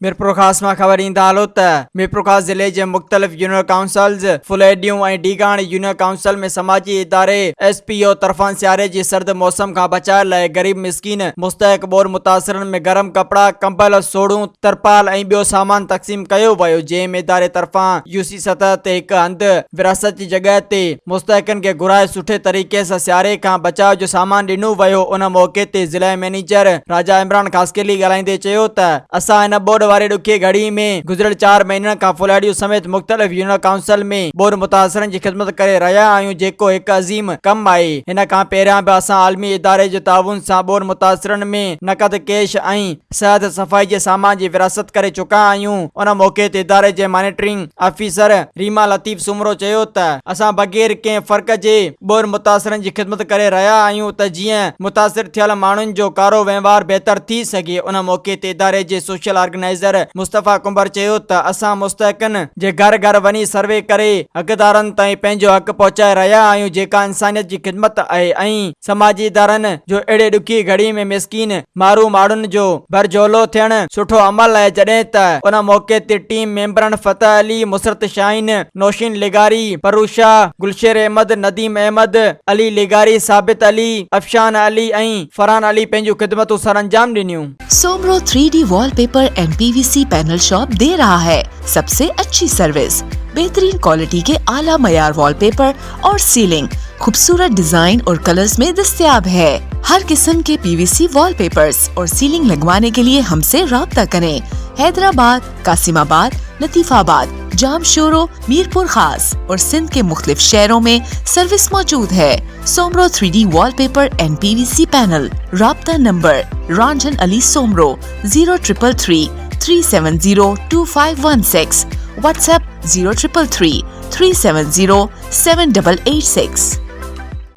मीरपुर खास मां ख़बर ईंदा हलो त मीरपुर खास ज़िले जे मुख़्तलिफ़ यूनियन काउंसिल्स फुलेडियूं ऐं डीगाण यूनियन काउंसिल में समाजी इदारे SPO तरफ़ां सियारे जी सर्द मौसम खां बचाइण लाइ गरीब मिस्किन मुस्तहक बोर मुतासिरनि में गरम कपड़ा कंबल सोड़ूं तरपाल ऐं ॿियो सामान तक़सीम कयो वियो। जंहिं इदारे तरफ़ां UC सतह ते हिकु हंधि विरासत जी जॻह ते मुस्तहकनि खे घुराए सुठे तरीक़े सां सियारे खां बचाव जो सामान ॾिनो वियो। उन मौक़े ते ज़िला मैनेजर राजा इमरान ख़ासकेली ॻाल्हाईंदे चयो त असां हिन बोर्ड वारी ॾुखी घड़ी में गुज़िरियल 4 महीननि खां फुलाडियूं समेत मुख़्तलिफ़ यूनियन काउंसिल में बोर मुतासिरनि जी ख़िदमत करे रहिया आहियूं, जेको हिकु अज़ीम कमु आहे। हिन खां पहिरियां बि असां आलमी इदारे जे ताउन सां बोर मुतासिरनि में नक़द कैश ऐं सिहत सफ़ाई जे सामान जी विरासत करे चुका आहियूं। उन मौक़े ते इदारे जे मॉनिटरिंग ऑफिसर रीमा लतीफ़ सुमरो चयो त असां बग़ैर कंहिं फ़र्क़ जे बोर मुतासिरनि जी ख़िदमत करे रहिया आहियूं त जीअं मुतासिर थियल माण्हुनि जो कारो वहिंवार बहितर थी सघे। उन मौक़े ते इदारे जे सोशल ऑर्गेनाइज़र मुस्तफ़ा कुंबर चयो त असां मुस्तहकनि जे घर घर वञी सर्वे करे हक़दारनि ताईं पंहिंजो हक़ पहुचाए रहिया आहियूं, जेका इंसानियत जी ख़िदमत आहे ऐं समाजी इदारनि जो अहिड़े ॾुखी घड़ी में मिस्कीन मारू माण्हुनि जो बरजोलो थियण सुठो अमल आहे। जॾहिं त उन मौक़े ते टीम मेंबरनि फतह अली, मुसरत शाहीन, नौशीन लिगारी, परूशा, गुलशेर अहमद, नदीम अहमद, अली लिगारी, साबित अली, अफशान अली ऐं फरहान अली पंहिंजूं ख़िदमतूं सर अंजाम ॾिनियूं। Soomro 3D wallpaper and PVC panel shop दे रहा है सबसे अच्छी सर्विस, बेहतरीन क्वालिटी के आला मयार वॉलपेपर और सीलिंग खूबसूरत डिजाइन और कलर्स में दस्तयाब है। हर किस्म के PVC वॉलपेपर्स और सीलिंग लगवाने के लिए हमसे राब्ता करें। हैदराबाद, कासिमाबाद, लतीफाबाद, जामशोरो, मीरपुर खास और सिंध के मुख्तलिफ शहरों में सर्विस मौजूद है। Soomro 3D wallpaper and PVC panel. राब्ता नंबर रंजन अली सोमरो 0333 370 2516, व्हाट्सएप 0333 370 7886।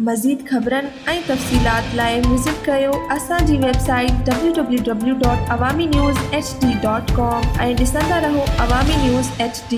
मज़ीद ख़बरनि ऐं तफ़सीलात लाइ विज़िट कयो असांजी वेबसाइट www.awamiNewsHD.com ऐं ॾिसंदा रहो अवामी न्यूज़ HD।